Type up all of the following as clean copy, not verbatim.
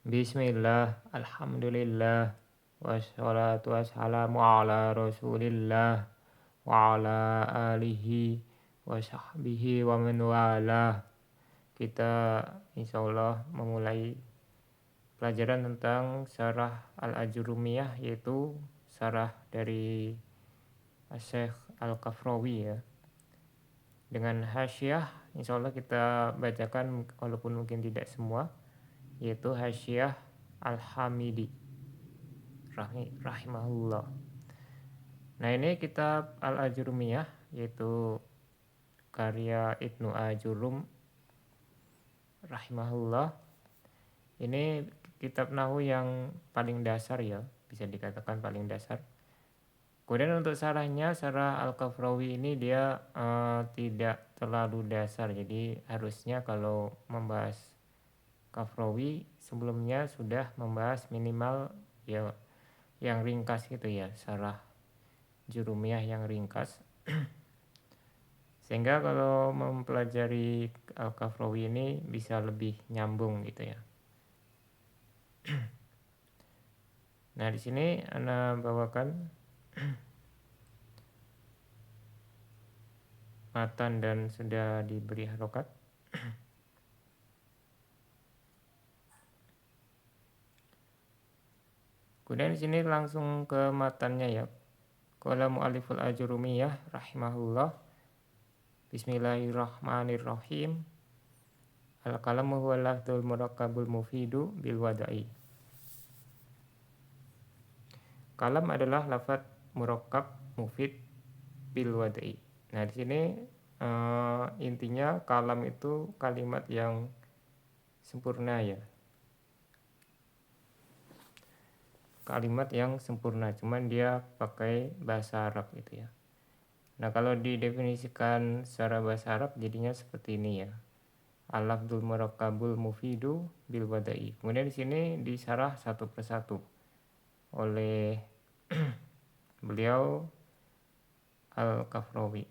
Bismillah, alhamdulillah, wassalatu wassalamu ala rasulillah, wa ala alihi wa sahbihi wa man walah. Kita insyaallah memulai pelajaran tentang Syarah Al-Ajurumiyah, yaitu syarah dari Syekh Al-Kafrawi ya. Dengan hasyiah insyaallah kita bacakan walaupun mungkin tidak semua, yaitu hasyiah Al-Hamidi rahimahullah. Nah, ini kitab Al-Ajurumiyah, yaitu karya Ibnu Ajurum rahimahullah. Ini kitab nahwu yang paling dasar ya, bisa dikatakan paling dasar. Kemudian untuk syarahnya, syarah Al-Kafrawi ini dia tidak terlalu dasar. Jadi harusnya kalau membahas Kafrawi sebelumnya sudah membahas minimal ya yang ringkas gitu ya, syarah Jurumiyah yang ringkas. Sehingga kalau mempelajari Al-Kafrawi ini bisa lebih nyambung gitu ya. Nah, di sini Ana bawakan matan dan sudah diberi harokat. Kemudian di sini langsung ke matannya ya. Qala mu'alliful Ajurumiyah rahimahullah. Bismillahirrahmanirrahim. Al-kalamu huwa lafdzul murakkabul mufidu bil wada'i. Kalam adalah lafadz murakkab mufid bil wada'i. Nah, di sini intinya kalam itu kalimat yang sempurna ya. Kalimat yang sempurna, cuman dia pakai bahasa Arab gitu ya. Nah, kalau didefinisikan secara bahasa Arab jadinya seperti ini ya. Al-lafdzul murakkabul mufidu bil wada'i. Kemudian di sini disarah satu persatu oleh beliau Al-Kafrawi.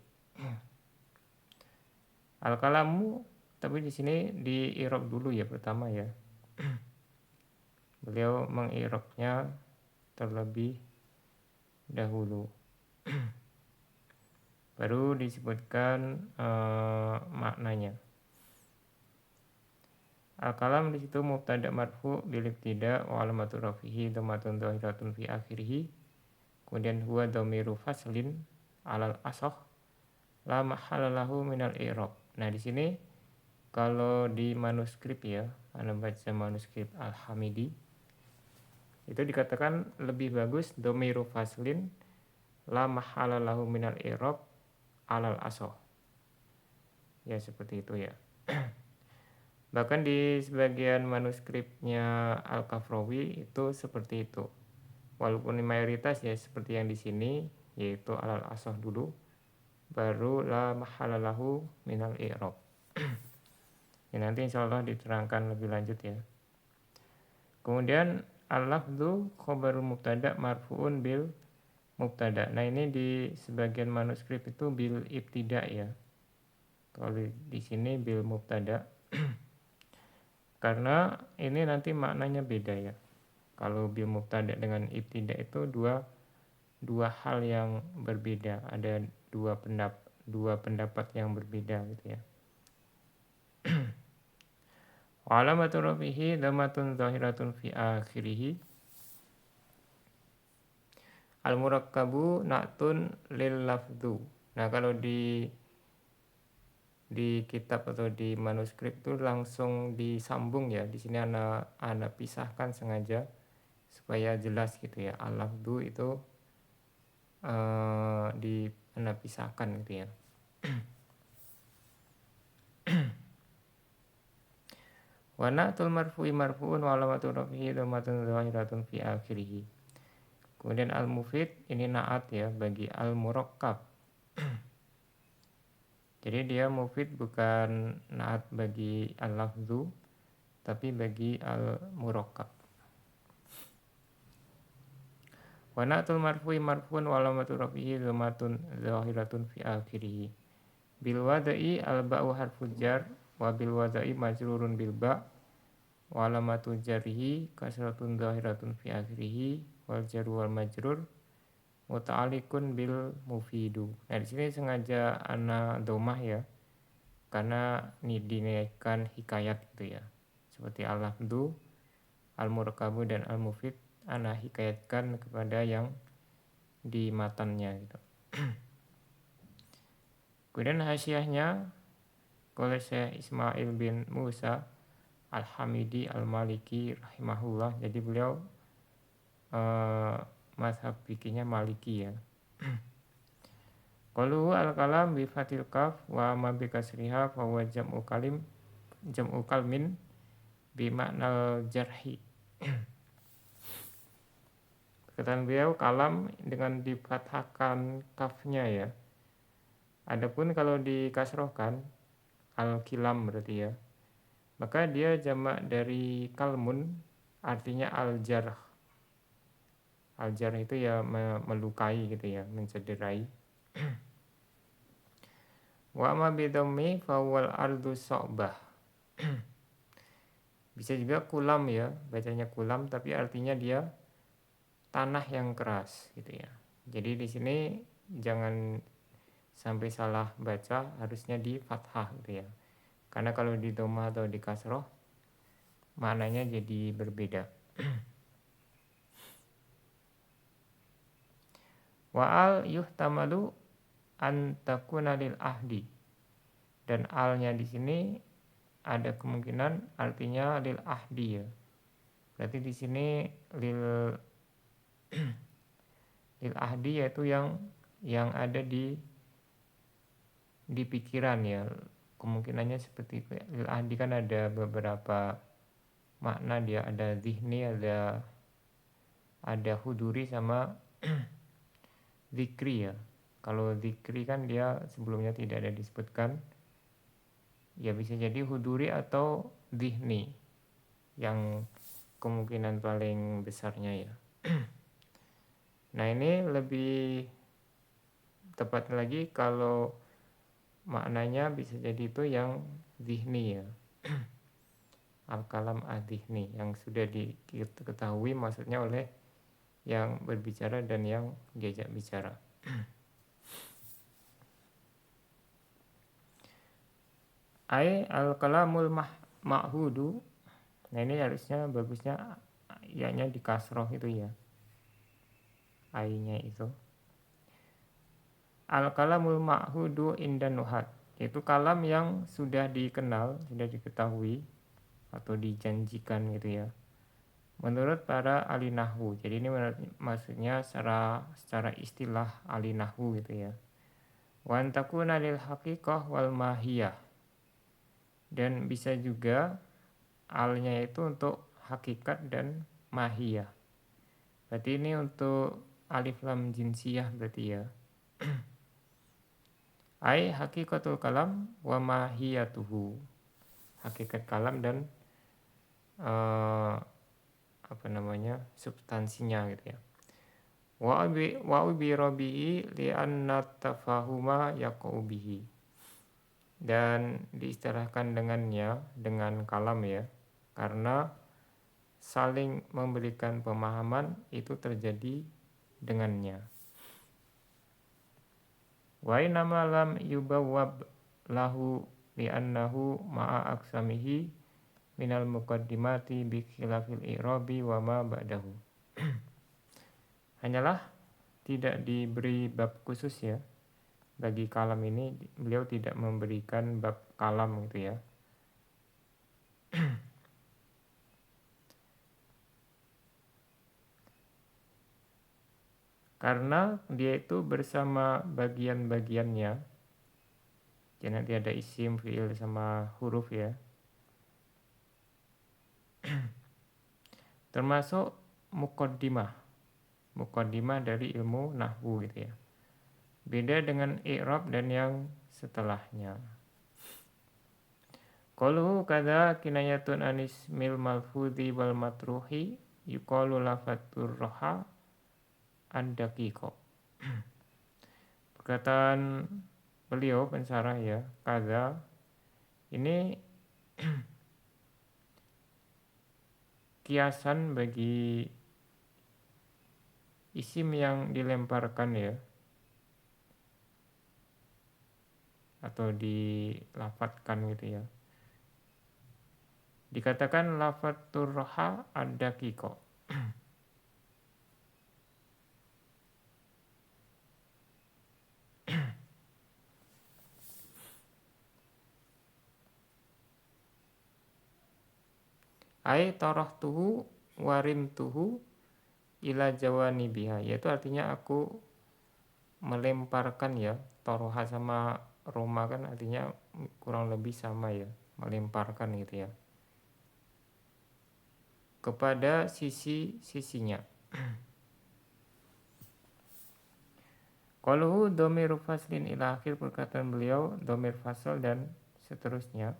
Al-kalamu, tapi di sini di i'rab dulu ya pertama ya. Beliau meng'irabnya terlebih dahulu. Baru disebutkan maknanya. Al-kalam di situ mubtada marfu bil ibtida wa alamatu rafihi dhammatun dhahiratun fi akhirih. Kemudian huwa dhamiru faslin alal asah la mahala lahu minal i'rab. Nah, di sini kalau di manuskrip ya, Anda baca manuskrip Al-Hamidi, itu dikatakan lebih bagus dhamiru faslin la mahala lahu minal i'rab alal asah. Ya, seperti itu ya. Bahkan di sebagian manuskripnya Al-Kafrawi itu seperti itu. Walaupun mayoritas ya seperti yang di sini, yaitu alal asah dulu, baru la mahalalahu minal i'rab. Ya, nanti insyaallah diterangkan lebih lanjut ya. Kemudian al-lafdzu khabarul mubtada marfu'un bil mubtada. Nah, ini di sebagian manuskrip itu bil ibtida ya. Kalau di sini bil mubtada. Karena ini nanti maknanya beda ya. Kalau bil mubtada dengan ibtida itu dua hal yang berbeda. Ada dua pendapat yang berbeda gitu ya. Wa alamatu rafihi dhammatun zahiratun fi akhirih. Al-murakkabu na'tun lil lafdhu. Nah, kalau di kitab atau di manuskrip itu langsung disambung ya. Di sini ana pisahkan sengaja supaya jelas gitu ya. Al-lafdhu itu ana pisahkan gitu ya. Wa na'tul marfu'i marfu'un wa alamatu rafihi dhammatun zahiratun fi akhirih. Kemudian al-mufid ini na'at ya bagi al-murakkab. Jadi dia mufid bukan na'at bagi al-lafdhu, tapi bagi al-murakkab. Wa na'tul marfu'i marfu'un wa alamatu rafihi dhammatun zahiratun fi akhirih. Bil wada'i al-ba'u harful jar wa bil wada'i majrurun bil ba' wa alamatu jarhi kasratun dhahiratun fi akhirih wal jaru wal majrur muta'alliqun bil mufidu. Nah, di sini sengaja ana domah ya, karena ini dinaikkan hikayat gitu ya. Seperti al-lafdu, al-murakabu dan al-mufid ana hikayatkan kepada yang di matannya gitu. Kemudian hasyiahnya oleh Syekh Ismail bin Musa Al-Hamidi Al-Maliki rahimahullah. Jadi beliau mazhab fikihnya Maliki ya. Qaluhu al-kalam bi fatil kaf wa ma bi kasriha fa huwa jam'u kalmin bi maknal jarhi. Perkataan beliau kalam dengan difathahkan kafnya ya. Adapun kalau dikasrohkan al-kilam berarti ya, maka dia jamak dari kalmun, artinya al-jarh. Al-jarh itu ya melukai gitu ya, mencederai. Wa ma bidhammi fawwal ardu so'bah. Bisa juga kulam ya, bacanya kulam tapi artinya dia tanah yang keras gitu ya. Jadi di sini jangan sampai salah baca, harusnya di fathah gitu ya. Karena kalau di dhamma atau di kasroh maknanya jadi berbeda. Wa al yuhtamalu an takuna lil ahdi. Dan alnya di sini ada kemungkinan artinya lil ahdi ya. Berarti di sini lil ahdi yaitu yang ada di pikiran ya. Kemungkinannya seperti itu. Lil ahdi kan ada beberapa makna dia, ada zihni, ada huduri sama zikri ya. Kalau zikri kan dia sebelumnya tidak ada disebutkan. Ya bisa jadi huduri atau zihni yang kemungkinan paling besarnya ya. Nah, ini lebih tepat lagi kalau maknanya bisa jadi itu yang zihni ya. Al-kalam ad-zihni yang sudah diketahui maksudnya oleh yang berbicara dan yang diajak bicara. Ai al-kalamul ma'hudu. Nah, ini harusnya bagusnya ya-nya di kasroh itu ya. Ai-nya itu. Al-kalamul ma'hudu indan nuhat. Itu kalam yang sudah dikenal, sudah diketahui atau dijanjikan gitu ya. Menurut para ahli nahwu. Jadi ini maksudnya secara istilah ahli nahwu gitu ya. Wa antakuna lil haqiqah wal mahiyah. Dan bisa juga alnya itu untuk hakikat dan mahiyah. Berarti ini untuk alif lam jinsiyah berarti ya. Ai hakikatul kalam wa mahiyatuhu. Hakikat kalam dan substansinya gitu ya. Wa bi rabi'i li anna tafahuma yaqau bihi. Dan diistilahkan dengannya dengan kalam ya, karena saling memberikan pemahaman itu terjadi dengannya. Wa inama lam yubawwab lahu li'annahu ma'a aksamihi minal muqaddimati bi khilafil i'rabi wa ma ba'dahu. Hanyalah tidak diberi bab khusus ya. Bagi kalam ini beliau tidak memberikan bab kalam gitu ya. Karena dia itu bersama bagian-bagiannya. Jadi nanti ada isim, fi'il sama huruf ya. Termasuk muqaddimah. Muqaddimah dari ilmu nahwu gitu ya. Beda dengan i'rab dan yang setelahnya. Qaluhu kadza kinayatun anis mil malfudhi wal matruhi yuqalu lafatur roha ad-daqiqo. Perkataan beliau pensarah ya, kadza ini kiasan bagi isim yang dilemparkan ya, atau dilafadzkan gitu ya. Dikatakan lafadzur roha ada kiko. Ai toroh tuhu warim tuhu ila jawani biha, yaitu artinya aku melemparkan ya. Toroha sama Roma kan artinya kurang lebih sama ya, melemparkan gitu ya, kepada sisi-sisinya. Qaluhu dhamir faslin ila akhir, perkataan beliau dhamir fasal dan seterusnya.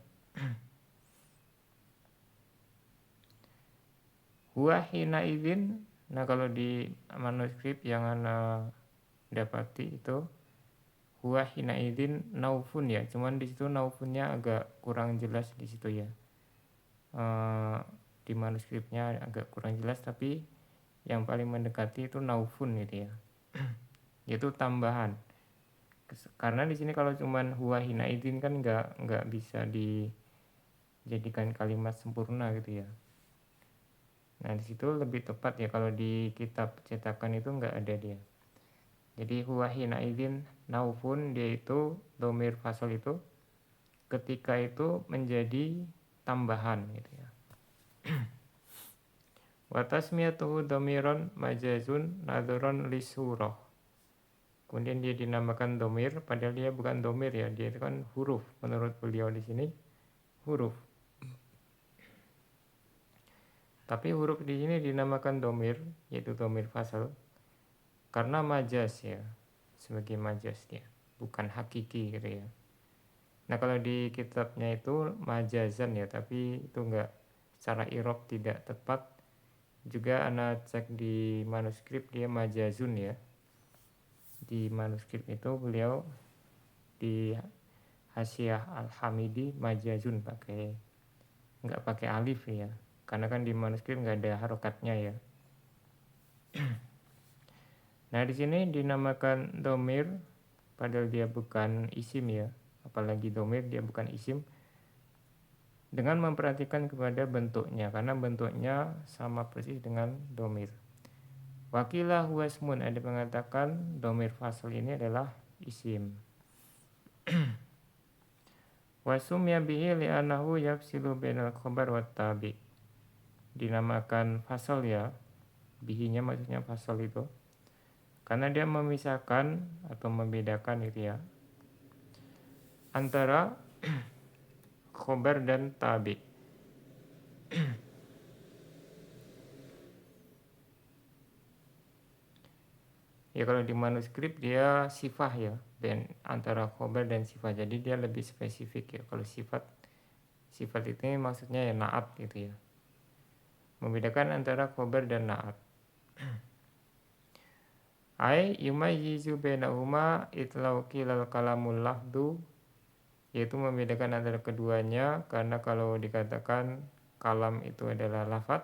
Huwa hina idzin, nah kalau di manuskrip yang ana dapati itu huwa hina idzin naufun ya, cuman di situ naufunnya agak kurang jelas di situ ya. Di manuskripnya agak kurang jelas, tapi yang paling mendekati itu naufun gitu ya. Yaitu tambahan. Karena di sini kalau cuman huwa hina idzin kan nggak bisa dijadikan kalimat sempurna gitu ya. Nah di situ lebih tepat ya, kalau di kitab cetakan itu nggak ada dia. Jadi huwa hina idzin naufun, dia itu dhamir fasal itu ketika itu menjadi tambahan gitu ya. Wa tasmiyatuhu dhamiron majazun nadharon li surah. Kemudian dia dinamakan dhamir padahal dia bukan dhamir ya, dia itu kan huruf. Menurut beliau di sini huruf. Tapi huruf di sini dinamakan dhamir, yaitu dhamir fasal, karena majaz ya, sebagai majaz dia, bukan hakiki gitu ya. Nah kalau di kitabnya itu majazan ya, tapi itu enggak, secara i'rab tidak tepat. Juga ana cek di manuskrip dia majazun ya. Di manuskrip itu beliau di Hasyiah Al-Hamidi majazun, enggak pakai alif ya. Karena kan di manuskrip enggak ada harokatnya ya. Nah di sini dinamakan dhamir padahal dia bukan isim ya, apalagi dhamir dia bukan isim, dengan memperhatikan kepada bentuknya, karena bentuknya sama persis dengan dhamir. Wakilah huwa ismun, ada mengatakan dhamir fasal ini adalah isim. Wasumya bihi li'annahu yafsilu bainal khabar wat tabi. Dinamakan fasal ya, bihinya maksudnya fasal itu, karena dia memisahkan atau membedakan gitu ya, antara khobar dan tabi. Ya kalau di manuskrip dia sifah ya, dan antara khobar dan sifat, jadi dia lebih spesifik ya. Kalau sifat itu maksudnya ya naat gitu ya, membedakan antara khobar dan naat. Ai yumayyizu bainahuma itlau qilal kalamul lafdu, yaitu membedakan antara keduanya, karena kalau dikatakan kalam itu adalah lafad,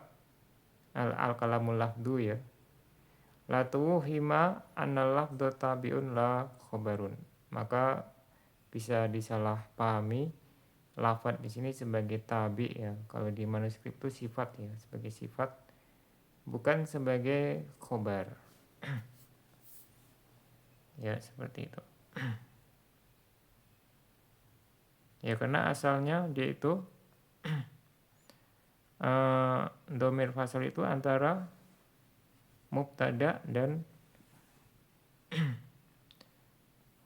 al kalamul lafdu ya, la tuwhima annal lafdhu tabi'un la khobarun, maka bisa disalahpahami lafad di sini sebagai tabi ya. Kalau di manuskrip itu sifat ya, sebagai sifat, bukan sebagai khobar. Ya seperti itu. Ya karena asalnya dia itu dhamir fasal itu antara mubtada dan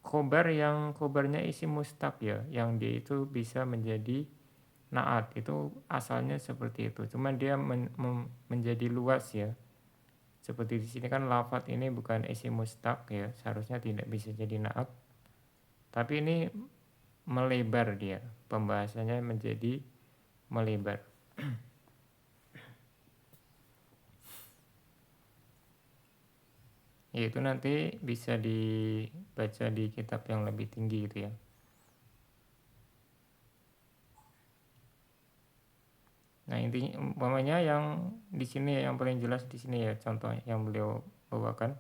khobar, yang khobarnya isim mustaq ya, yang dia itu bisa menjadi naat, itu asalnya seperti itu. Cuman dia menjadi luas ya. Seperti di sini kan lafadz ini bukan isim mustaq ya, seharusnya tidak bisa jadi naat. Tapi ini melebar dia, pembahasannya menjadi melebar. Yaitu nanti bisa dibaca di kitab yang lebih tinggi gitu ya. Nah, intinya umpamanya yang di sini yang paling jelas di sini ya contoh yang beliau bawakan.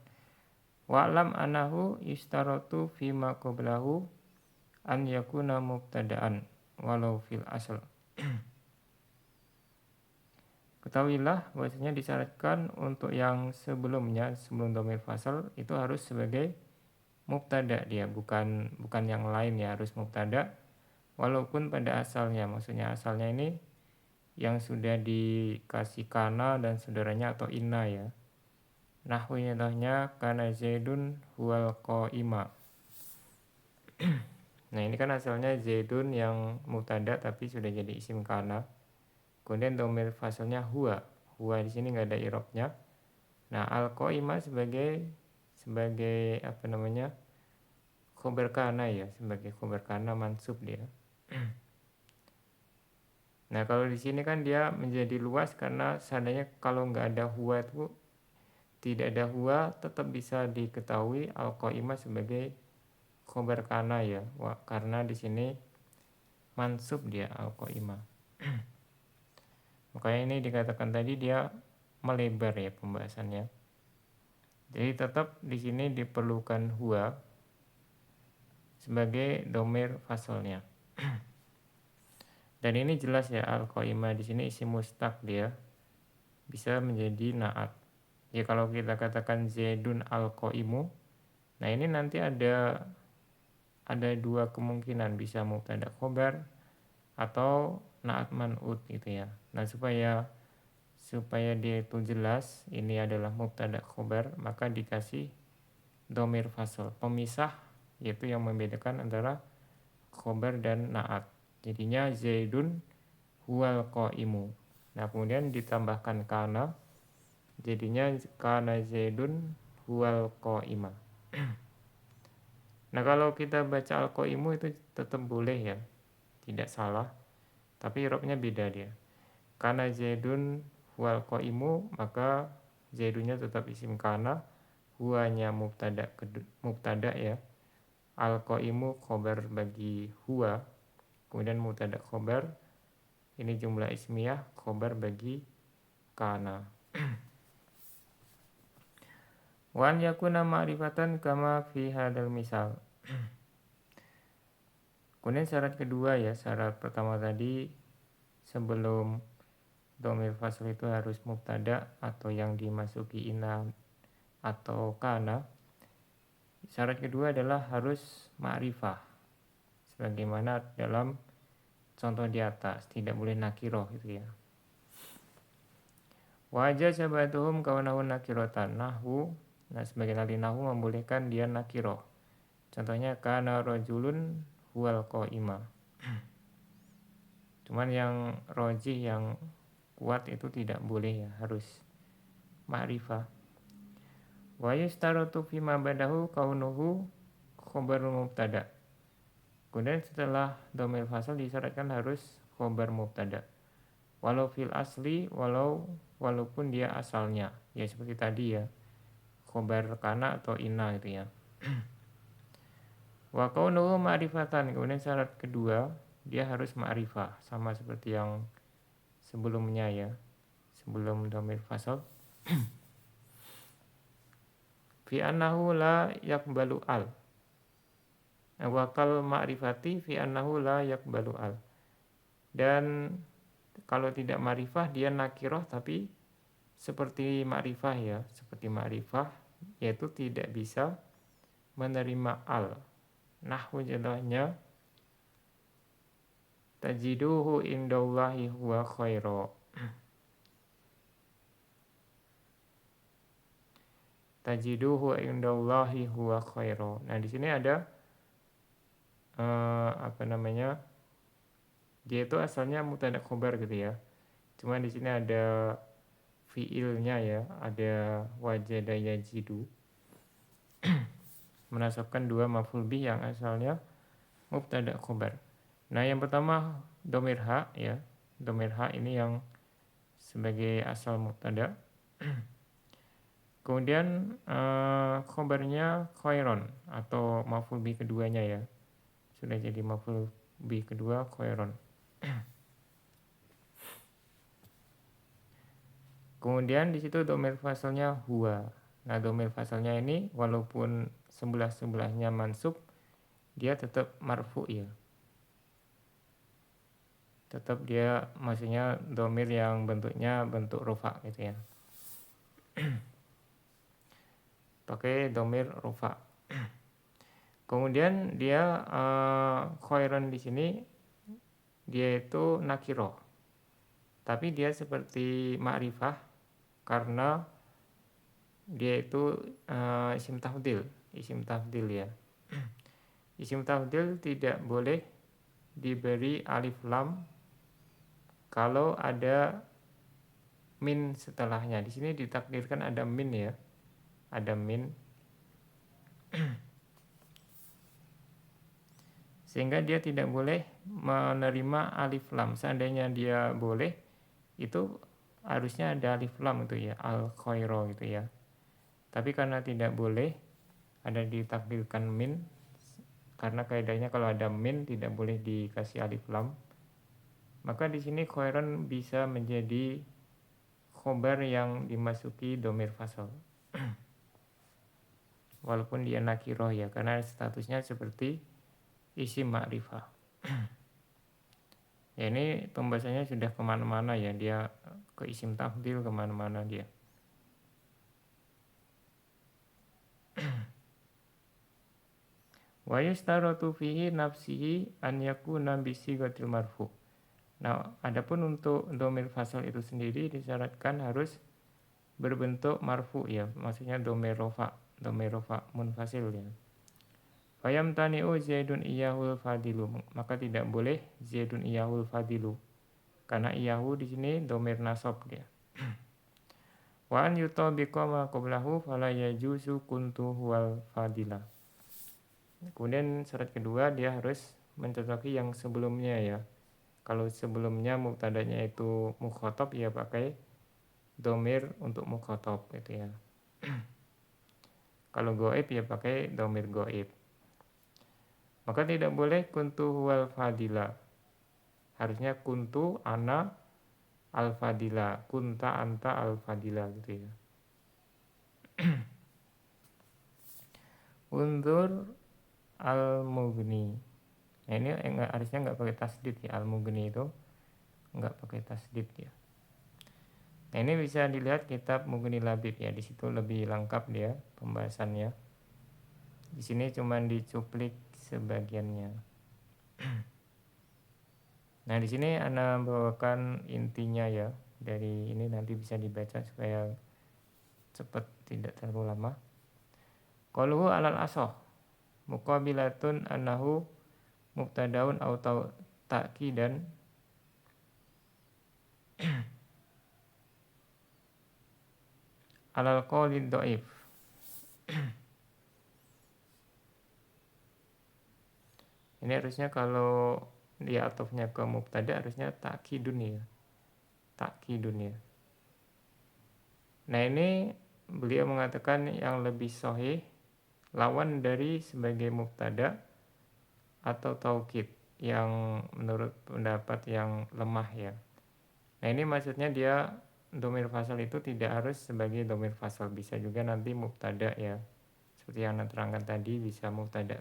Wa'lam anahu istaratu fima qablahu an yakuna mubtada'an walau fil asl. Ketahuilah bahwasanya disyaratkan untuk yang sebelumnya sebelum dhamir fasal itu harus sebagai mubtada dia, bukan yang lain ya, harus mubtada walaupun pada asalnya, maksudnya asalnya ini yang sudah dikasih kana dan saudaranya atau inna ya. Nahwunya kana zaidun huwal qaima. Nah, ini kan asalnya zaidun yang mubtada tapi sudah jadi isim kana. Kemudian dhamir fasalnya huwa. Huwa di sini nggak ada i'rabnya. Nah, al-qaima sebagai apa namanya? Khobar kana ya, sebagai khobar kana mansub dia. Nah, kalau di sini kan dia menjadi luas karena seandainya kalau nggak ada huwa itu tidak ada huwa tetap bisa diketahui al-qaima sebagai khobar kana ya. Wah, karena di sini mansub dia al-qaima. Makanya ini dikatakan tadi dia melebar ya pembahasannya. Jadi tetap di sini diperlukan huwa sebagai dhamir fasalnya. Dan ini jelas ya al-qaima di sini isim mustaq dia bisa menjadi naat. Ya kalau kita katakan zaidun al-qaimu, nah ini nanti ada dua kemungkinan, bisa mubtada khobar atau naat man'ut gitu ya. Nah, supaya dia itu jelas ini adalah mubtada khobar, maka dikasih dhamir fasal pemisah, yaitu yang membedakan antara khobar dan naat. Jadinya zaidun huwal qaimu. Nah, kemudian ditambahkan kana, jadinya kana zaidun huwal qaima. Nah, kalau kita baca al-qaimu itu tetap boleh ya, tidak salah, tapi i'rabnya beda dia. Kana zaidun huwal qaimu, maka zaidunnya tetap isim kana, huwanya mubtada ya, al-qaimu khobar bagi huwa, kemudian mubtada khobar ini jumlah ismiyah khobar bagi kana. Wan yakuna ma'rifatan kama fi hadal misal. Kemudian syarat kedua ya, syarat pertama tadi sebelum dhamir fasl itu harus mubtada atau yang dimasuki inna atau kana. Syarat kedua adalah harus ma'rifah sebagaimana dalam contoh di atas, tidak boleh nakiroh gitu ya. Wajah sabatuhum kawanahun nakirotan nahwu. Nah, sebagian ahli nahwu membolehkan dia nakiroh. Contohnya kana rojulun huwal qaima. Cuman yang rojih yang kuat itu tidak boleh ya, harus ma'rifah. Wa yustaratu fima badahu kaunuhu khobarul mubtada. Kemudian setelah dhamir fasal disyaratkan harus khobar mubtada. Walau fil asli, walaupun dia asalnya. Ya seperti tadi ya, khobar kana atau inna itu ya. Wa kaunuhu ma'rifatan. Kemudian syarat kedua, dia harus ma'rifah, sama seperti yang sebelumnya ya, sebelum dhamir fasal. Fi annahu la yakbalu al. Wa kal ma'rifati fi annahu la yakbalu al. Dan kalau tidak ma'rifah dia nakiroh, tapi seperti ma'rifah ya, seperti ma'rifah, yaitu tidak bisa menerima al. Nahwu contohnya tajiduhu indallahi huwa khaira. Tajiduhu indallahi huwa khaira. Nah, di sini ada apa namanya? Dia itu asalnya mubtada khobar gitu ya. Cuma di sini ada fiilnya ya, ada wajada yajidu. Menasabkan dua maf'ul bih yang asalnya mubtada khobar. Nah, yang pertama dhamir ha ya. Dhamir ha ini yang sebagai asal mubtada. Kemudian khobarnya khairon atau maf'ul bih keduanya ya. Sudah jadi maf'ul bih kedua khairon. Kemudian di situ domir fasalnya huwa. Nah, domir fasalnya ini walaupun sebelah-sebelahnya mansub, dia tetap marfu ya. Tetap dia maksudnya domir yang bentuknya bentuk rofa gitu ya. Pakai domir rofa. Kemudian dia khairan di sini dia itu nakiro. Tapi dia seperti ma'rifah karena dia itu isim tafdil ya. Isim tafdil tidak boleh diberi alif lam kalau ada min setelahnya. Di sini ditakdirkan ada min ya. Ada min. Sehingga dia tidak boleh menerima alif lam. Seandainya dia boleh, itu harusnya ada alif lam itu ya, al khairo gitu ya. Tapi karena tidak boleh, ada ditakdirkan min. Karena kaidahnya kalau ada min tidak boleh dikasih alif lam. Maka di sini khairan bisa menjadi khobar yang dimasuki domir fasal. Walaupun dia nakiroh ya, karena statusnya seperti isim ma'rifah. Ya ini pembahasannya sudah kemana-mana ya, dia ke isim tafdil kemana-mana dia. Wa yustaratu fihi nafsihi an yakuna bisighatil marfu. Nah, adapun untuk domir fasal itu sendiri disyaratkan harus berbentuk marfu ya, maksudnya domir rofa munfasil ya. Fayam tani'u zaidun iyahul fadilu, maka tidak boleh zaidun iyahul fadilu karena iyahu di sini domir nasab dia. Wa an yutabiqa ma qablahu fala yajuzu kuntu huwal fadila. Kemudian syarat kedua dia harus mencocoki yang sebelumnya ya. Kalau sebelumnya mubtadanya itu mukhatab ya pakai domir untuk mukhatab gitu ya. Kalau goib ya pakai domir goib. Maka tidak boleh kuntu huwal fadila. Harusnya kuntu ana al fadila, kunta anta al fadila gitu ya. Unzur al-mughni. Nah ini harusnya nggak pakai tasdid ya, al-mughni itu nggak pakai tasdid ya. Nah ini bisa dilihat kitab Mughni Labib ya, di situ lebih lengkap dia pembahasannya. Di sini cuma dicuplik sebagiannya. Nah di sini Ana bawakan intinya ya, dari ini nanti bisa dibaca supaya cepat tidak terlalu lama. Qaluhu alal asoh muqabilatun annahu mubtadaun au ta'kidan alal qawli dhaif. Ini harusnya kalau dia atofnya ke mubtada harusnya ta'kidun ya. Ta'kidun ya. Nah ini beliau mengatakan yang lebih sahih lawan dari sebagai mubtada atau taukid yang menurut pendapat yang lemah ya. Nah ini maksudnya dia domir fasal itu tidak harus sebagai domir fasal, bisa juga nanti mubtada ya. Seperti yang Anda terangkan tadi bisa mubtada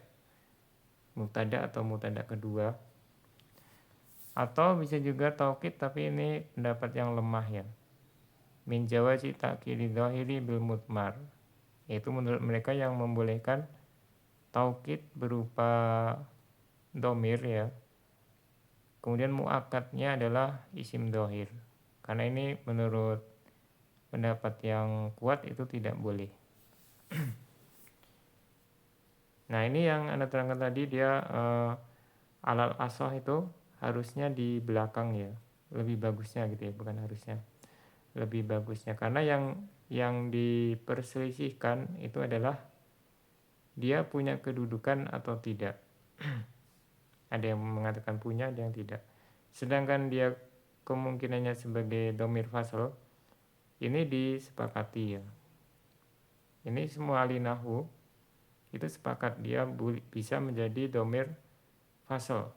atau mubtada kedua. Atau bisa juga taukid tapi ini pendapat yang lemah ya. Min jawazi ta'kidi dhahiri bil mutmar. Yaitu menurut mereka yang membolehkan taukid berupa domir ya. Kemudian mu'akadnya adalah isim dhahir. Karena ini menurut pendapat yang kuat itu tidak boleh. Nah ini yang Anda terangkan tadi dia alal asoh itu harusnya di belakang ya, lebih bagusnya gitu ya, bukan harusnya, lebih bagusnya karena yang diperselisihkan itu adalah dia punya kedudukan atau tidak. Ada yang mengatakan punya, ada yang tidak. Sedangkan dia kemungkinannya sebagai domir fasal ini disepakati ya. Ini semua ahli nahwu itu sepakat dia bisa menjadi domir fasal.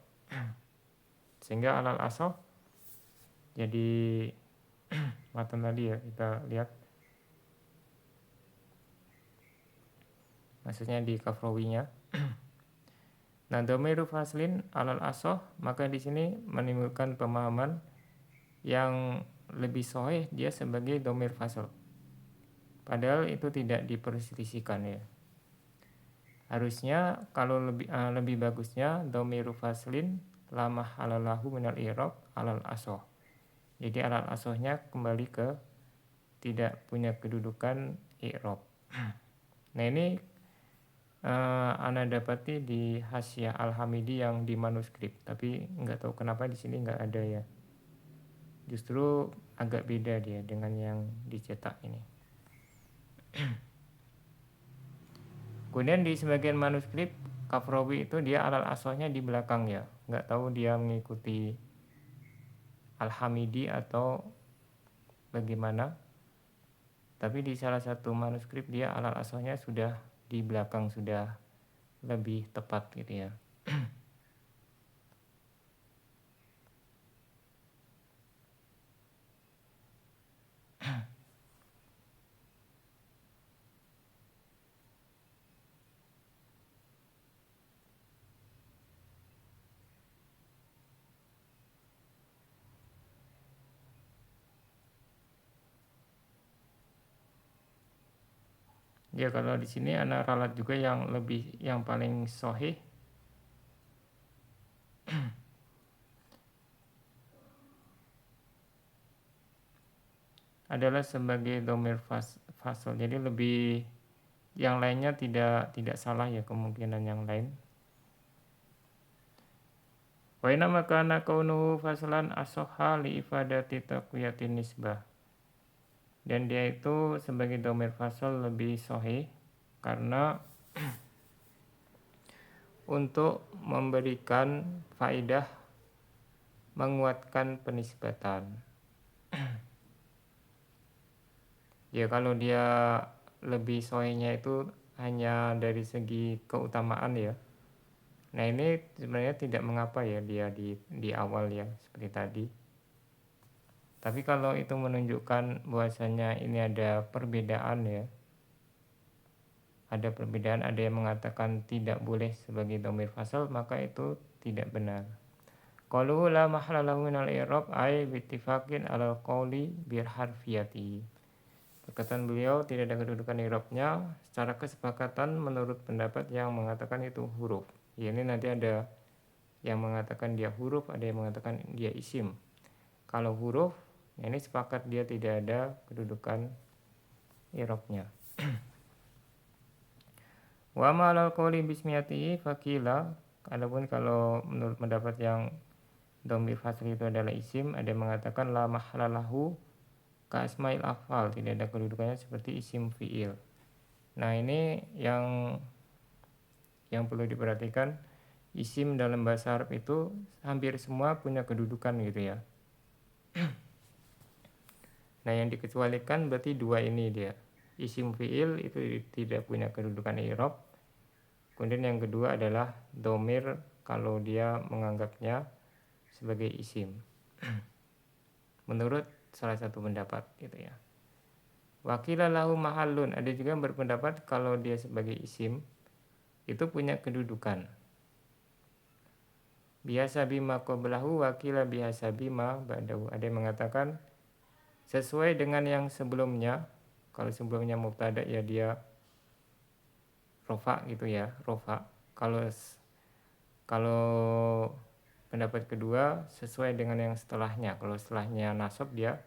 Sehingga alal asoh jadi matan tadi ya, kita lihat. Maksudnya di kafrawinya. Nah, dhamiru faslin alal asoh, maka di sini menimbulkan pemahaman yang lebih sahih dia sebagai dhamir fasl. Padahal itu tidak diperselisihkan ya. Harusnya kalau lebih bagusnya dhamiru faslin la mahalalahu minal i'rab alal asoh. Jadi alal asohnya kembali ke tidak punya kedudukan i'rab. Nah, ini Ana dapati di Hasyiah Al-Hamidi yang di manuskrip, tapi nggak tahu kenapa di sini nggak ada ya. Justru agak beda dia dengan yang dicetak ini. Kemudian di sebagian manuskrip Kafrawi itu dia alal asohnya di belakang ya. Nggak tahu dia mengikuti Al-Hamidi atau bagaimana. Tapi di salah satu manuskrip dia alal asohnya sudah di belakang, sudah lebih tepat gitu ya. Ya kalau di sini ana ralat juga yang paling sahih adalah sebagai dhamir fasl. Jadi lebih yang lainnya tidak salah ya, kemungkinan yang lain. Wa inna makana kaunuhu faslan asahha li ifadati taqwiyatin nisbah. Dan dia itu sebagai dhamir fasl lebih sahih karena untuk memberikan faidah menguatkan penisbatan. Ya kalau dia lebih sahihnya itu hanya dari segi keutamaan ya. Nah, ini sebenarnya tidak mengapa ya dia di awal ya seperti tadi. Tapi kalau itu menunjukkan bahwasanya ini ada perbedaan ya. Ada perbedaan, ada yang mengatakan tidak boleh sebagai dhamir fasl, maka itu tidak benar. Qaluhu la mahalla lahu minal i'rab ay bittifaqin alal qawli bir harfiyati. Perkataan beliau tidak ada kedudukan i'rabnya secara kesepakatan menurut pendapat yang mengatakan itu huruf. Ya, ini nanti ada yang mengatakan dia huruf, ada yang mengatakan dia isim. Kalau huruf, ya ini sepakat dia tidak ada kedudukan i'rabnya. Wa ma alal qawli bismiyatihi faqila. Adapun kalau menurut pendapat yang dhamir fasl itu adalah isim, ada yang mengatakan la mahlalahu ka asmail afal, tidak ada kedudukannya seperti isim fiil. Nah, ini yang perlu diperhatikan, isim dalam bahasa Arab itu hampir semua punya kedudukan gitu ya. Nah, yang dikecualikan berarti dua ini dia. Isim fiil itu tidak punya kedudukan i'rab. Kemudian yang kedua adalah dhamir kalau dia menganggapnya sebagai isim. Menurut salah satu pendapat gitu ya. Wakila lahu mahallun, ada juga yang berpendapat kalau dia sebagai isim itu punya kedudukan. Biasa bima qablahu wakila biasa bima ba'dahu. Ada yang mengatakan sesuai dengan yang sebelumnya. Kalau sebelumnya mubtada ya dia rofa gitu ya, rofa. Kalau pendapat kedua sesuai dengan yang setelahnya. Kalau setelahnya nasab dia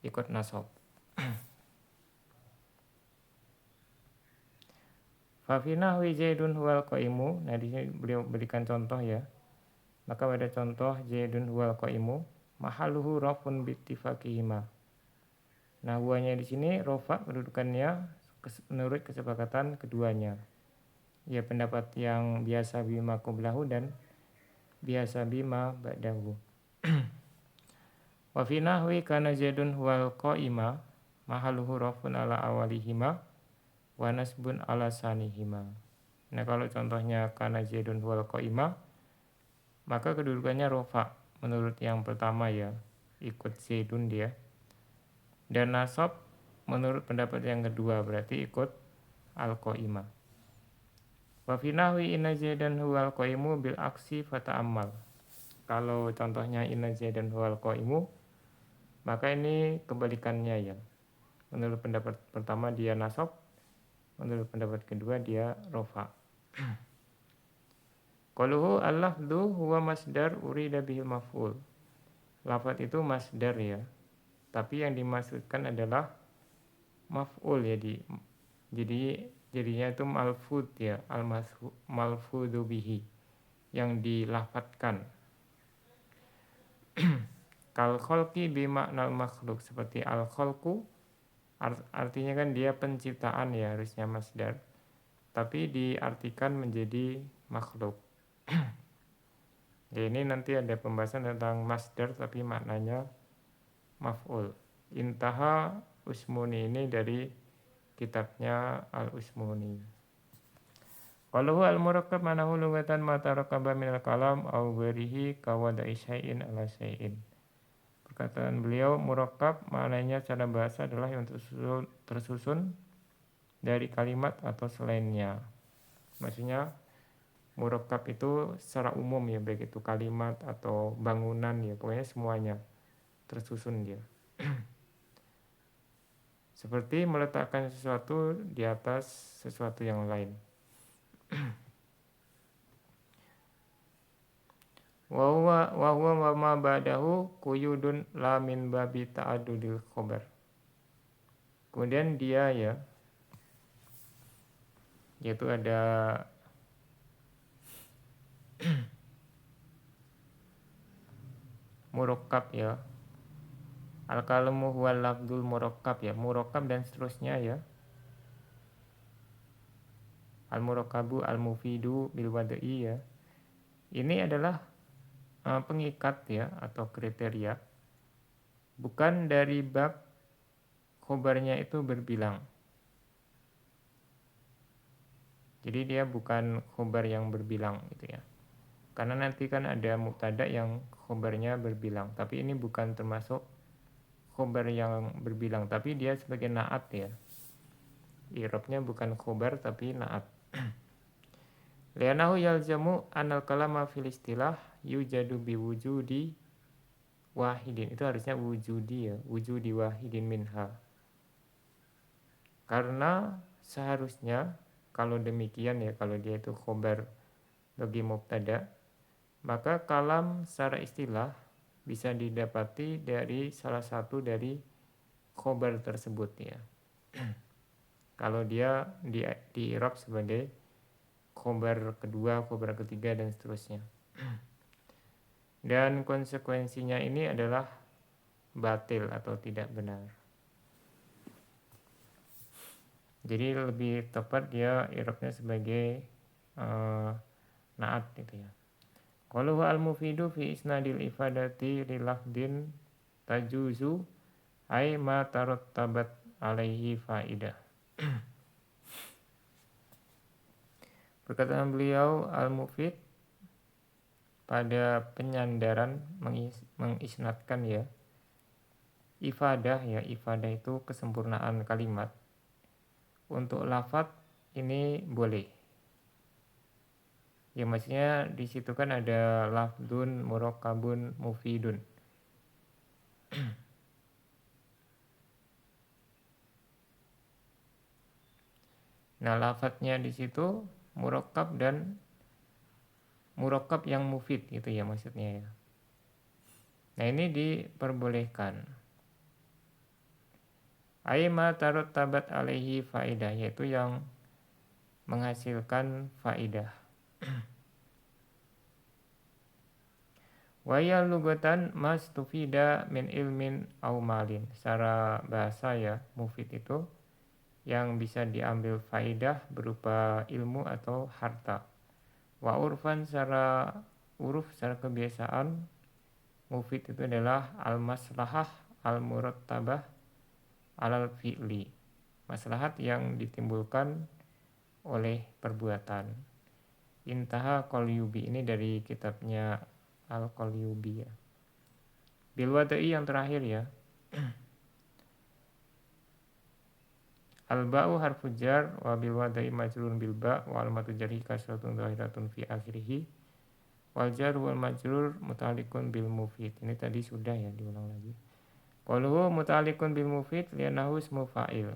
ikut nasab. Fafina wi zaidun huwal qaimu. Nah, di sini beliau berikan contoh ya. Maka pada contoh zaidun huwal qaimu mahaluhu rafun bittifaqihima. Nah, huwanya di sini rofa kedudukannya menurut kesepakatan keduanya. Ya, pendapat yang biasa bima qablahu dan biasa bima ba'dahu. Wa fi nahwi kana zaidun huwal qaima mahaluhu rafun ala awalihima wa nasbun ala sanihima. Nah, kalau contohnya kana zaidun huwal qaima, maka kedudukannya rofa menurut yang pertama ya, ikut zaidun dia. Dan nasab menurut pendapat yang kedua berarti ikut al-qaimah. Wa fi nahwi inna zaidan huwal qaimu bil aksi fata'ammal. Kalau contohnya inna zaidan huwal qaimu, maka ini kebalikannya ya. Menurut pendapat pertama dia nasab, menurut pendapat kedua dia rofa. Qaluhu al-lafdhu huwa masdar urida bihil maf'ul. Lafaz itu masdar ya, tapi yang dimaksudkan adalah maf'ul ya jadi jadinya itu malfud ya, malfudu bihi yang dilafadzkan. Kal khalqi bi maknal makhluk, seperti al khalqu artinya kan dia penciptaan ya, harusnya masdar, tapi diartikan menjadi makhluk. Ya, ini nanti ada pembahasan tentang masdar tapi maknanya maf'ul. Intaha Usmuni ini dari kitabnya Al-Usmuni. Qaluhu al-murakkab manahu lugatan ma tarakkaba minal kalam au ghairihi kawada'i syai'in ala syai'in. Perkataan beliau murakkab maknanya secara bahasa adalah yang tersusun dari kalimat atau selainnya. Maksudnya murakkab itu secara umum ya, baik itu kalimat atau bangunan ya, pokoknya semuanya tersusun dia. Seperti meletakkan sesuatu di atas sesuatu yang lain. Wa huwa wa ma ba'dahu quyudun la min babi ta'addudil khobar. Kemudian dia ya, yaitu ada murakkab ya. Al-kalamu huwal lafdul murakkab ya, murakkab dan seterusnya ya. Al-murakkabu al-mufidu bil wada'i ya. Ini adalah pengikat ya atau kriteria, bukan dari bab khobarnya itu berbilang. Jadi dia bukan khobar yang berbilang gitu ya. Karena nanti kan ada mubtada yang khobarnya berbilang, tapi ini bukan termasuk khobar yang berbilang, tapi dia sebagai naat ya. I'rabnya bukan khobar tapi naat. Li'annahu yalzamu anal kalama fil istilah yujadu biwujudi wahidin. Itu harusnya wujudi ya, wujudi wahidin minha. Karena seharusnya kalau demikian ya, kalau dia itu khobar bagi mubtada, maka kalam secara istilah bisa didapati dari salah satu dari khobar tersebut ya. Kalau dia di i'rab sebagai khobar kedua, khobar ketiga dan seterusnya. Dan konsekuensinya ini adalah batil atau tidak benar. Jadi lebih tepat dia i'rabnya sebagai naat gitu ya. Qaluhu al-mufidu fi isnadil ifadati li lafdin tajuzu ay ma tarattabat alaihi faidah. Perkataan beliau al-mufid pada penyandaran mengisnadkan ya. Ifadah ya, ifadah itu kesempurnaan kalimat. Untuk lafadz ini boleh. Ya maksudnya di situ kan ada lafdun, murakkabun, mufidun. Nah, lafadznya di situ murakkab dan murakkab yang mufid gitu ya maksudnya ya. Nah, ini diperbolehkan. Aima tarattabat alaihi faidah, yaitu yang menghasilkan faidah. Waya lugatan mastufida min ilmin au malin. Secara bahasa ya, mufid itu yang bisa diambil faidah berupa ilmu atau harta. Wa urfan secara uruf, secara kebiasaan, mufid itu adalah al-maslahah al-murattabah alal fi'li. Maslahat yang ditimbulkan oleh perbuatan. Intaha Qalyubi, ini dari kitabnya Al-Qalyubi ya. Bil wada'i yang terakhir ya. Al-ba'u harfu jar wa bil wadai majrurun bil ba' wa alamatu jarhi kasratun dhahiratun fi akhirih wal jar wal majrur muta'alliqun bil mufid. Ini tadi sudah ya, diulang lagi. Qaluhu muta'alliqun bil mufid li'annahu ismu fa'il.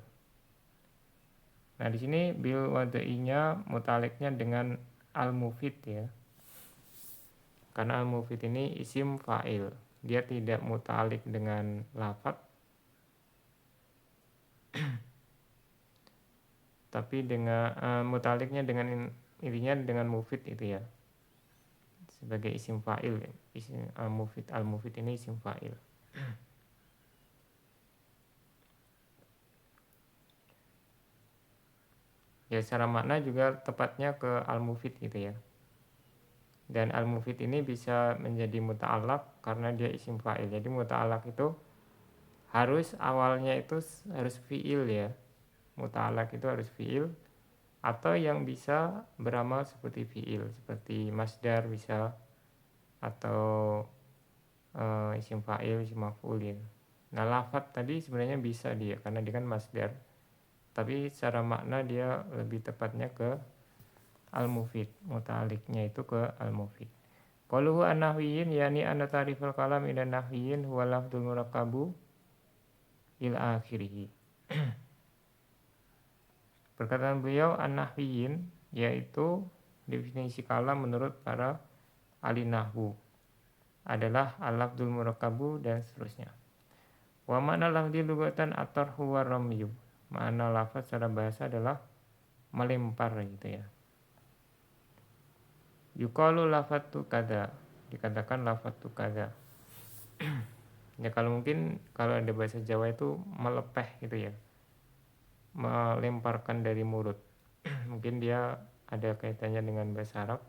Nah, di sini bil wadainya muta'alliqnya dengan al-mufid ya. Karena al-mufid ini isim fa'il. Dia tidak muta'alliq dengan lafaz tapi dengan muta'alliqnya dengan intinya dengan mufid itu ya. Sebagai isim fa'il, isim al-mufid ini isim fa'il. Ya, secara makna juga tepatnya ke al-mufid gitu ya. Dan al-mufid ini bisa menjadi muta'allaq karena dia isim fa'il. Jadi muta'allaq itu harus awalnya itu harus fi'il ya. Muta'allaq itu harus fi'il atau yang bisa beramal seperti fi'il, seperti masdar bisa, atau isim fa'il, isim maf'ul ya. Nah, lafadz tadi sebenarnya bisa dia karena dia kan masdar. Tapi secara makna dia lebih tepatnya ke al-mufid, muta'alliqnya itu ke al-mufid. Qaluhu an-nahwiyyin yani anna ta'rifal kalam ila nahwiyyin huwa lafdzul murakkabu ila akhirih. Perkataan beliau an-nahwiyyin yaitu definisi kalam menurut para ahli nahwu adalah al-lafdzul murakkabu dan seterusnya. Wa ma'na lafdzi lugatan at-tarhu wa ramyu. Makna lafaz secara bahasa adalah melempar gitu ya. Yuqalu lafatu kada, dikatakan lafatu kada. Ya, kalau mungkin kalau ada bahasa Jawa itu melepeh gitu ya, melemparkan dari mulut. Mungkin dia ada kaitannya dengan bahasa Arab.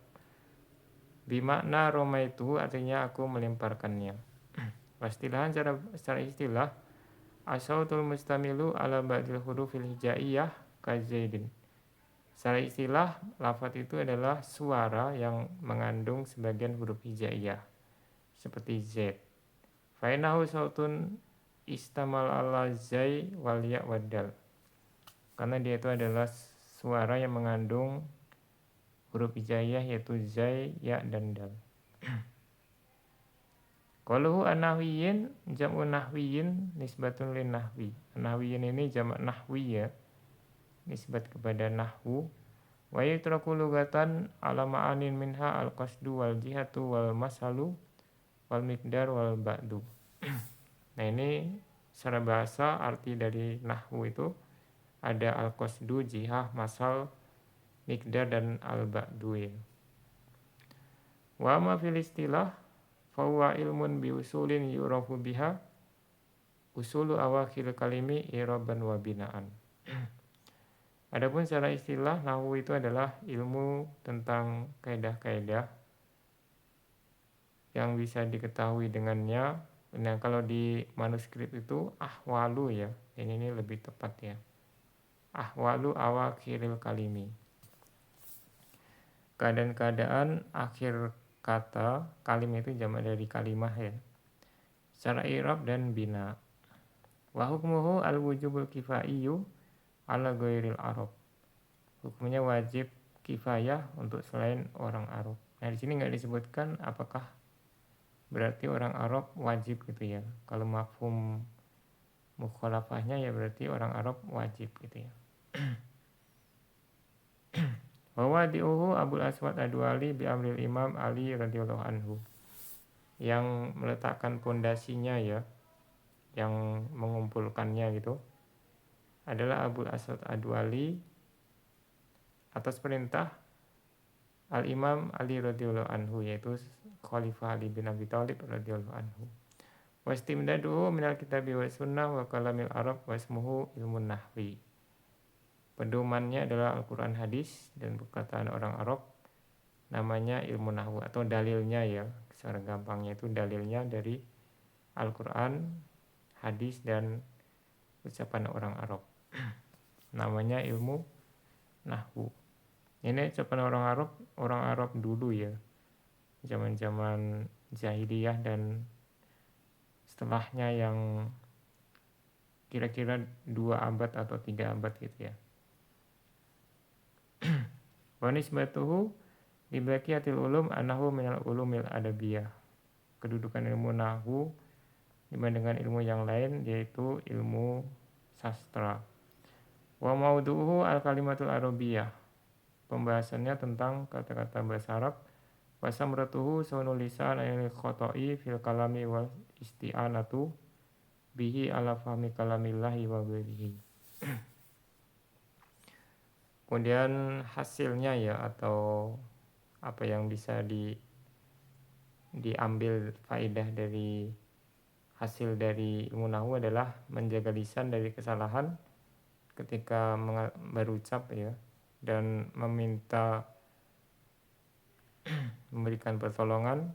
Bimakna romaitu artinya aku melemparkannya. Pastilahan secara istilah asautul mustamilu ala ba'dil hurufil hijaiyah kazaidin. Secara istilah lafaz itu adalah suara yang mengandung sebagian huruf hijaiyah seperti Z. Fainahu sautun istamal ala zai wal ya wadal. Karena dia itu adalah suara yang mengandung huruf hijaiyah yaitu zai, ya dan dal. Qaluhu an-nahwiyyin jam'u nahwiyyin nisbatun lin nahwi. An-nahwiyyin ini jamak nahwi ya, nisbat kepada nahwu. Wa yutraku lugatan ala ma'anin minha al-qasdu wal jihatu wal masalu wal miqdar wal ba'du. Nah, ini secara bahasa arti dari nahwu itu ada al-qasdu, jihah, masal, miqdar dan al-ba'du ya. Wa ma fil istilah fa huwa ilmun bi usulin yu'rafu biha usulu awakhir kalimi i'raban wa binaan. Adapun secara istilah nahwu itu adalah ilmu tentang kaidah-kaidah yang bisa diketahui dengannya. Nah, kalau di manuskrip itu ahwalu ya, ini lebih tepat ya. Ahwalu awakhiril kalimi. Keadaan-keadaan akhir kata, kalim itu jamak dari kalimah ya. Secara i'rab dan bina. Wa hukmuhu al-wujubul kifaiyu ala ghairil Arab. Hukumnya wajib kifayah untuk selain orang Arab. Nah, di sini nggak disebutkan apakah berarti orang Arab wajib gitu ya. Kalau mafhum mukhalafahnya ya berarti orang Arab wajib gitu ya. Wa wadi'uhu Abul Aswad Ad-Duali bi amril Imam Ali radhiyallahu anhu. Yang meletakkan pondasinya ya, yang mengumpulkannya gitu adalah Abul Aswad Ad-Duali atas perintah Al-Imam Ali radhiyallahu anhu, yaitu Khalifah Ali bin Abi Thalib radhiyallahu anhu. Wastimdaduhu minal kitabi wa sunnah wa kalamil Arab wa ismuhu ilmun nahwi. Pedomannya adalah Al-Quran, hadis dan perkataan orang Arab, namanya ilmu nahwu atau dalilnya ya. Secara gampangnya itu dalilnya dari Al-Quran, hadis dan ucapan orang Arab. Namanya ilmu nahwu. Ini ucapan orang Arab dulu ya, zaman-zaman jahiliyah dan setelahnya yang kira-kira 2 abad atau 3 abad gitu ya. Wa nisbatuhu li baqiyatil ulum annahu minal ulumil adabiyah. Kedudukan ilmu nahwu dibandingkan ilmu yang lain yaitu ilmu sastra. Wa maudu'uhu al-kalimatul arabiyah. Pembahasannya tentang kata-kata bahasa Arab. Wa samratuhu sunul lisan anil khoto'i fil kalami wal isti'anatu bihi ala fahmi kalamillahi wa ghairihi. Kemudian hasilnya ya, atau apa yang bisa diambil faedah dari hasil dari ilmu nahwu adalah menjaga lisan dari kesalahan ketika berucap ya, dan memberikan pertolongan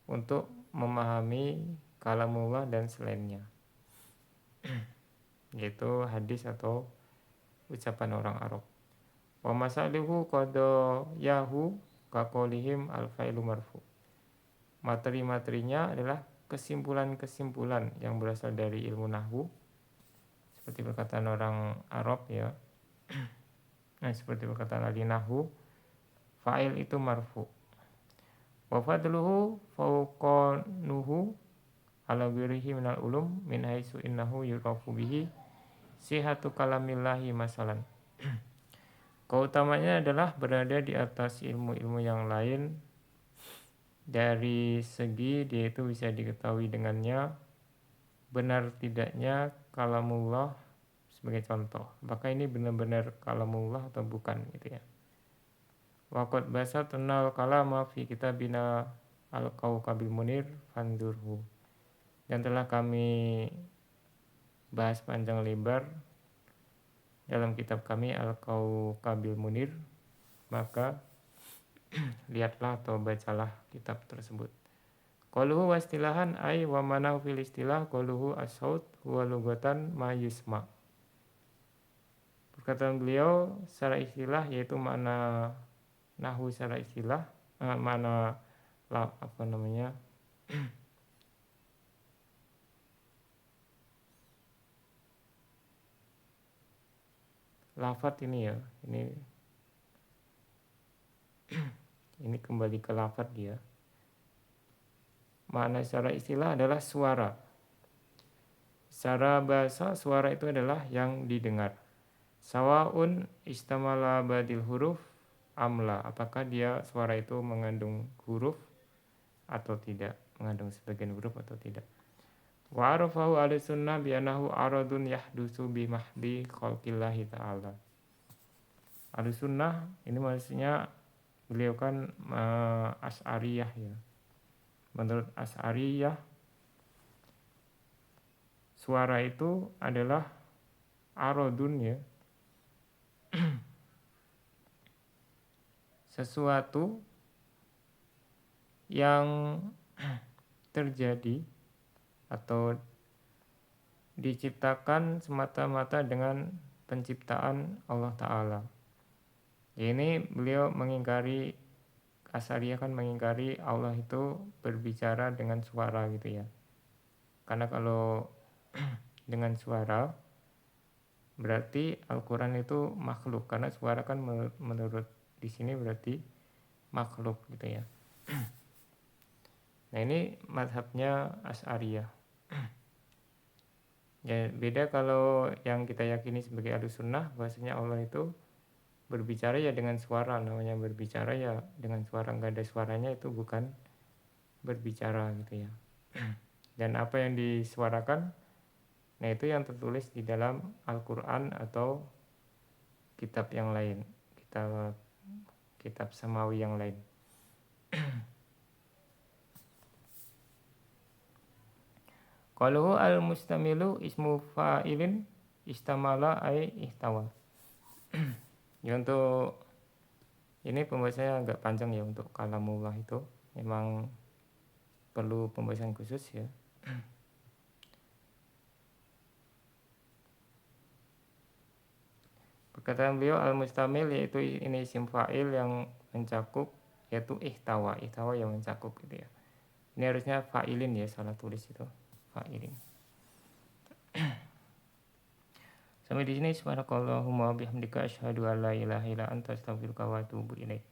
untuk memahami kalamullah dan selainnya, yaitu hadis atau ucapan orang Arab. Wa masalihu qadayahu kaqolihim al-fa'ilu marfu. Materi-materinya adalah kesimpulan-kesimpulan yang berasal dari ilmu nahwu, seperti perkataan orang Arab ya. Nah, seperti perkataan ahli nahwu, fa'il itu marfu. Wa fadluhu fawqanuhu ala wirihi minal ulum min haitsu innahu yurafu bihi sihatu kalamillahi masalan. Keutamanya adalah berada di atas ilmu-ilmu yang lain dari segi dia itu bisa diketahui dengannya benar tidaknya kalamullah sebagai contoh. Apakah ini benar-benar kalamullah atau bukan gitu ya. Waqad basatnal kalama fi kitabina al-Kaukabil Munir fandurhu. Dan telah kami bahas panjang lebar dalam kitab kami Al-Kaukabil Munir, maka lihatlah atau bacalah kitab tersebut. Qaluhu wastilahan ay wa manahu fil istilah qaluhu as-saut huwa lugatan ma yusma. Perkataan beliau secara istilah yaitu makna nahwu secara istilah, makna lafadz ini ya, ini kembali ke lafadz dia. Makna secara istilah adalah suara. Secara bahasa suara itu adalah yang didengar. Sawaun istamala badil huruf amla, apakah dia suara itu mengandung huruf atau tidak, mengandung sebagian huruf atau tidak. Wa arafahu al-sunnah bi annahu aradun yahdusu bi mahdi khalqillahi ta'ala. Al-sunnah ini maksudnya beliau kan Asy'ariyah ya. Menurut Asy'ariyah suara itu adalah aradun ya, sesuatu yang terjadi atau diciptakan semata-mata dengan penciptaan Allah Ta'ala. Ini beliau mengingkari, Asy'ariyah kan mengingkari Allah itu berbicara dengan suara gitu ya. Karena kalau dengan suara berarti Al-Quran itu makhluk, karena suara kan menurut di sini berarti makhluk gitu ya. Nah ini mazhabnya Asy'ariyah. Ya beda kalau yang kita yakini sebagai Ahlussunnah, bahwasanya Allah itu berbicara ya dengan suara. Namanya berbicara ya dengan suara, enggak ada suaranya itu bukan berbicara gitu ya. Dan apa yang disuarakan, nah itu yang tertulis di dalam Al-Quran atau kitab yang lain, kitab samawi yang lain. Qaluhu al-mustamilu ismu fa'ilin istamala ay ihtawa. Ya untuk ini pembahasannya agak panjang ya, untuk kalamullah itu memang perlu pembahasan khusus ya. Perkataan beliau al-mustamil yaitu ini isim fa'il yang mencakup, yaitu ihtawa yang mencakup gitu ya. Ini harusnya fa'ilin ya, salah tulis itu fa'ilin. Sampai di sini subhanakallahumma wa bihamdika asyhadu an la ilaha illa anta astaghfiruka wa atubu ilaik.